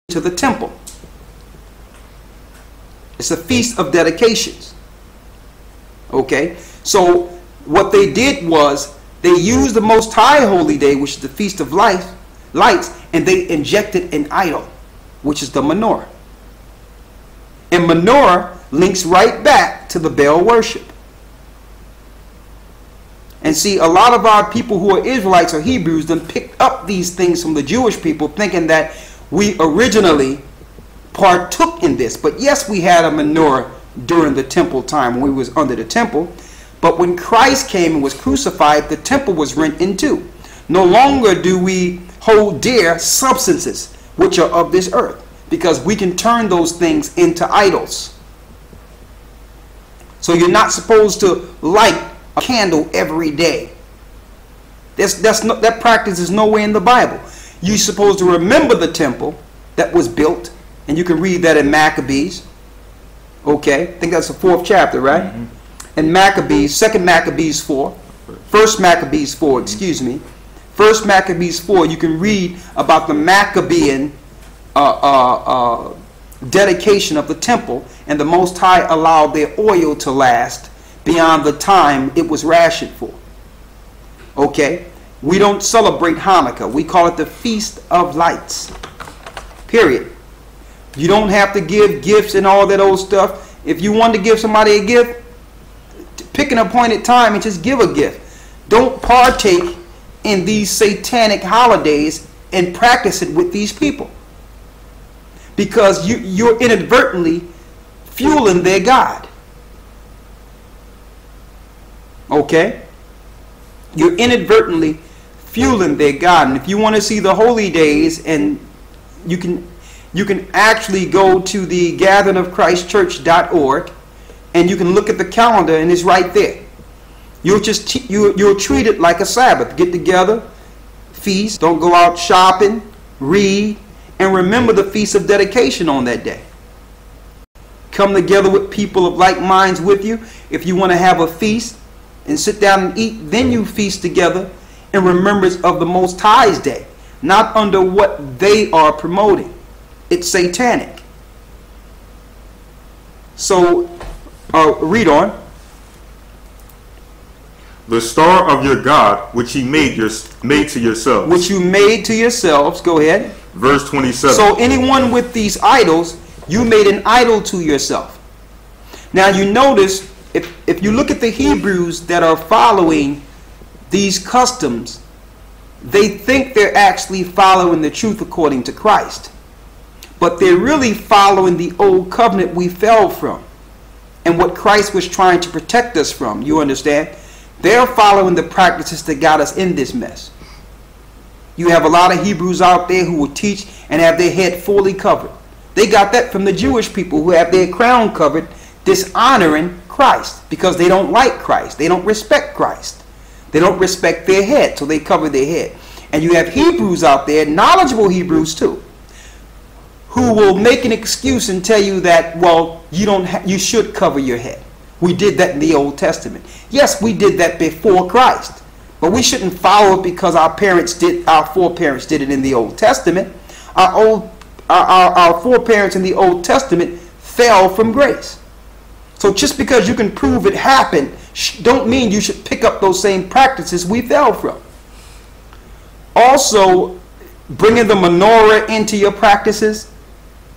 to the temple. It's a feast of dedications. Okay, so what they did was they used the Most High holy day, which is the Feast of Lights, and they injected an idol, which is the menorah. And menorah links right back to the Baal worship. And see, a lot of our people who are Israelites or Hebrews then picked up these things from the Jewish people, thinking that we originally partook in this. But yes, we had a menorah during the temple time when we was under the temple. But when Christ came and was crucified, the temple was rent in two. No longer do we hold dear substances which are of this earth, because we can turn those things into idols. So you're not supposed to light a candle every day. That practice is nowhere in the Bible. You're supposed to remember the temple that was built, and you can read that in Maccabees. Okay, I think that's the 4th chapter, right? Mm-hmm. And Maccabees, 2nd Maccabees 4, 1st Maccabees 4, excuse me. 1st Maccabees 4, you can read about the Maccabean dedication of the temple, and the Most High allowed their oil to last beyond the time it was rationed for. Okay, we don't celebrate Hanukkah. We call it the Feast of Lights. Period. You don't have to give gifts and all that old stuff. If you want to give somebody a gift, pick an appointed time and just give a gift. Don't partake in these satanic holidays and practice it with these people, because you're inadvertently fueling their God. Okay? You're inadvertently fueling their God. And if you want to see the holy days, and you can actually go to the gatheringofchristchurch.org, and you can look at the calendar, and it's right there. You'll treat it like a Sabbath. Get together, feast, don't go out shopping, read, and remember the feast of dedication on that day. Come together with people of like minds with you. If you want to have a feast and sit down and eat, then you feast together in remembrance of the Most High's day, not under what they are promoting. It's satanic. So read on. The star of your God, which ye made to yourselves. Which you made to yourselves. Go ahead. Verse 27. So anyone with these idols, you made an idol to yourself. Now you notice, if you look at the Hebrews that are following these customs, they think they're actually following the truth according to Christ. But they're really following the old covenant we fell from, and what Christ was trying to protect us from. You understand? They're following the practices that got us in this mess. You have a lot of Hebrews out there who will teach and have their head fully covered. They got that from the Jewish people who have their crown covered, dishonoring Christ, because they don't like Christ. They don't respect Christ. They don't respect their head, so they cover their head. And you have Hebrews out there, knowledgeable Hebrews too, who will make an excuse and tell you that, well, you should cover your head. We did that in the Old Testament. Yes, we did that before Christ, but we shouldn't follow it because our foreparents did it in the Old Testament. Our foreparents in the Old Testament fell from grace. So just because you can prove it happened, don't mean you should pick up those same practices we fell from. Also, bringing the menorah into your practices,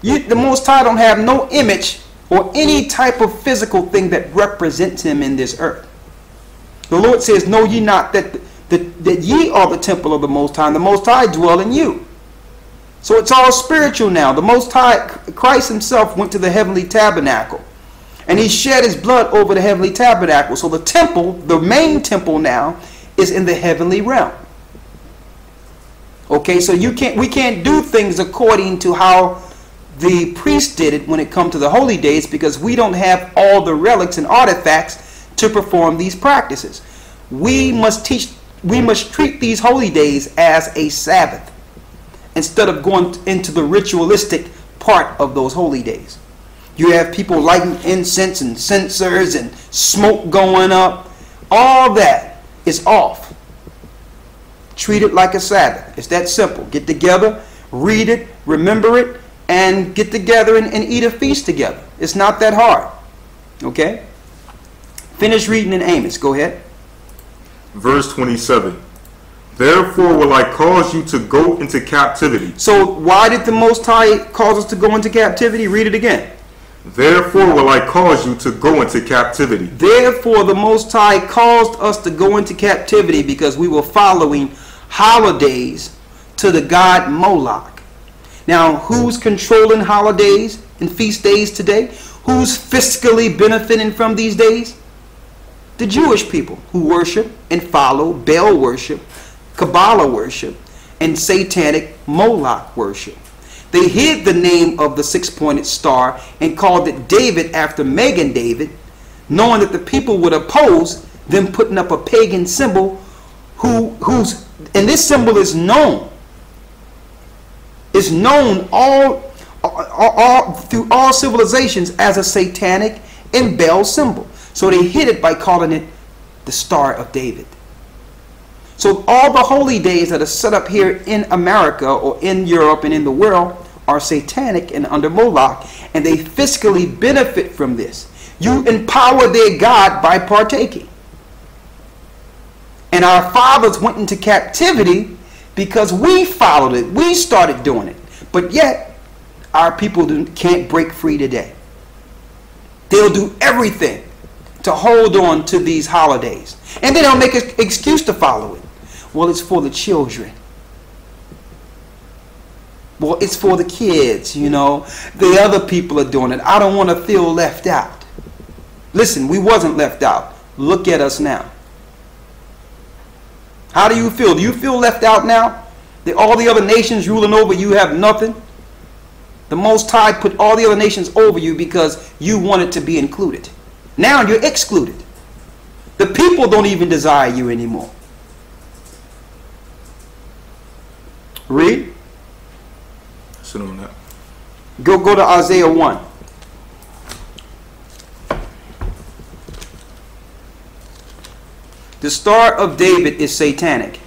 the Most High don't have no image or any type of physical thing that represents him in this earth. The Lord says, know ye not that ye are the temple of the Most High, and the Most High dwell in you. So it's all spiritual now. The Most High, Christ himself, went to the heavenly tabernacle, and he shed his blood over the heavenly tabernacle. So the temple, the main temple now, is in the heavenly realm. Okay, so we can't do things according to how the priest did it when it comes to the holy days, because we don't have all the relics and artifacts to perform these practices. We must treat these holy days as a Sabbath instead of going into the ritualistic part of those holy days. You have people lighting incense and censers and smoke going up. All that is off. Treat it like a Sabbath. It's that simple. Get together, read it, remember it, and get together and eat a feast together. It's not that hard. Okay? Finish reading in Amos. Go ahead. Verse 27. Therefore will I cause you to go into captivity. So why did the Most High cause us to go into captivity? Read it again. Therefore will I cause you to go into captivity. Therefore the Most High caused us to go into captivity because we were following holidays to the god Moloch. Now, who's controlling holidays and feast days today? Who's fiscally benefiting from these days? The Jewish people who worship and follow Baal worship, Kabbalah worship, and satanic Moloch worship. They hid the name of the six-pointed star and called it David after Megan David, knowing that the people would oppose them putting up a pagan symbol and this symbol is known. It's known through all civilizations as a satanic and Baal symbol. So they hid it by calling it the Star of David. So all the holy days that are set up here in America or in Europe and in the world are satanic and under Moloch, and they fiscally benefit from this. You empower their God by partaking. And our fathers went into captivity because we followed it. We started doing it. But yet, our people can't break free today. They'll do everything to hold on to these holidays. And then they'll make an excuse to follow it. Well, it's for the children. Well, it's for the kids, you know. The other people are doing it. I don't want to feel left out. Listen, we wasn't left out. Look at us now. How do you feel? Do you feel left out now? That all the other nations ruling over you have nothing? The Most High put all the other nations over you because you wanted to be included. Now you're excluded. The people don't even desire you anymore. Read. Sit on that. Go to Isaiah 1. The Star of David is satanic.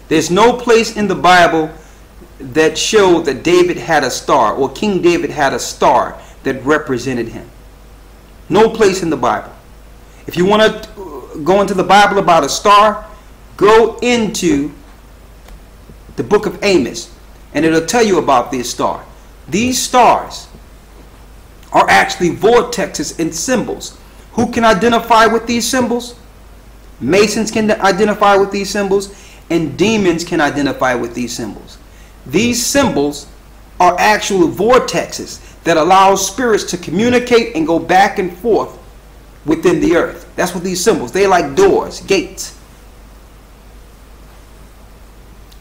There's no place in the Bible that showed that David had a star or King David had a star that represented him. No place in the Bible. If you want to go into the Bible about a star, go into the book of Amos and it'll tell you about this star. These stars are actually vortexes and symbols. Who can identify with these symbols? Masons can identify with these symbols, and demons can identify with these symbols. These symbols are actual vortexes that allow spirits to communicate and go back and forth within the earth. That's what these symbols, they're like doors, gates.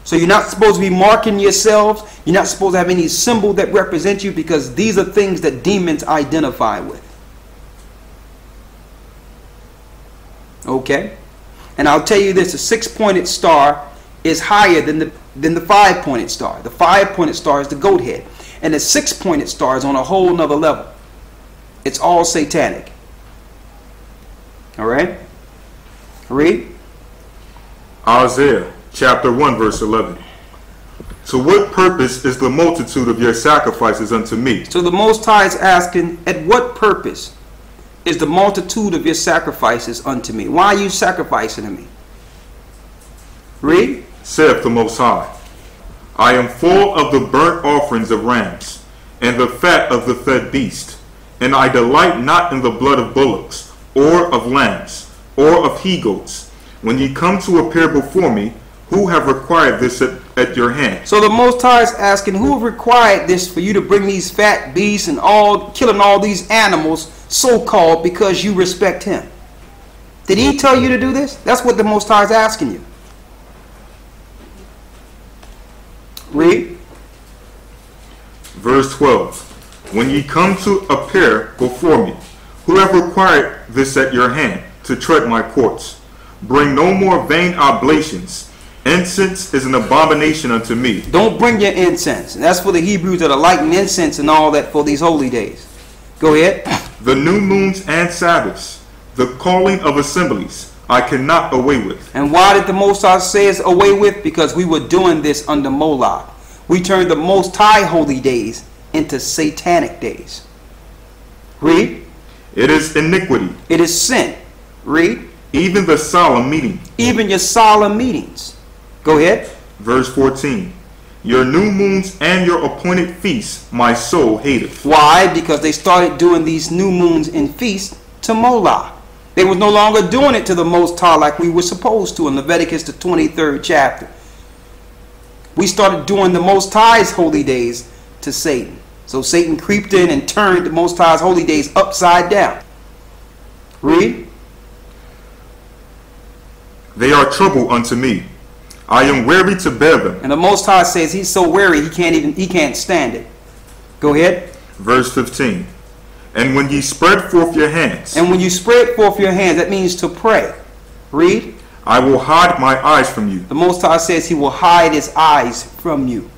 So you're not supposed to be marking yourselves. You're not supposed to have any symbol that represents you, because these are things that demons identify with. Okay? And I'll tell you this, a six-pointed star is higher than the five-pointed star. The five-pointed star is the goat head. And the six-pointed star is on a whole nother level. It's all satanic. Alright? Read. Isaiah chapter 1 verse 11. To what purpose is the multitude of your sacrifices unto me? So the Most High is asking, at what purpose is the multitude of your sacrifices unto me? Why are you sacrificing to me? Read. Saith the Most High, I am full of the burnt offerings of rams, and the fat of the fed beast, and I delight not in the blood of bullocks, or of lambs, or of he-goats. When ye come to appear before me, who have required this at your hand? So the Most High is asking, who required this for you to bring these fat beasts and killing all these animals, so-called, because you respect him? Did he tell you to do this? That's what the Most High is asking you. Read. Verse 12. When ye come to appear before me, who have required this at your hand, to tread my courts? Bring no more vain oblations. Incense is an abomination unto me. Don't bring your incense. That's for the Hebrews that are lighting incense and all that for these holy days. Go ahead. The new moons and Sabbaths, the calling of assemblies, I cannot away with. And why did the Most High say it's away with? Because we were doing this under Moloch. We turned the Most High holy days into satanic days. Read. It is iniquity. It is sin. Read. Even the solemn meeting. Even your solemn meetings. Go ahead. Verse 14. Your new moons and your appointed feasts my soul hateth. Why? Because they started doing these new moons and feasts to Moloch. They was no longer doing it to the Most High like we were supposed to in Leviticus the 23rd chapter. We started doing the Most High's holy days to Satan. So Satan creeped in and turned the Most High's holy days upside down. Read. They are trouble unto me. I am weary to bear them. And the Most High says he's so weary he can't stand it. Go ahead. Verse 15. And when ye spread forth your hands. And when you spread forth your hands, that means to pray. Read. I will hide my eyes from you. The Most High says he will hide his eyes from you.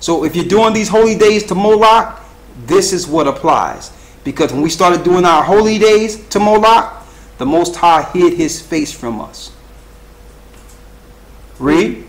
So if you're doing these holy days to Moloch, this is what applies. Because when we started doing our holy days to Moloch, the Most High hid his face from us. Read.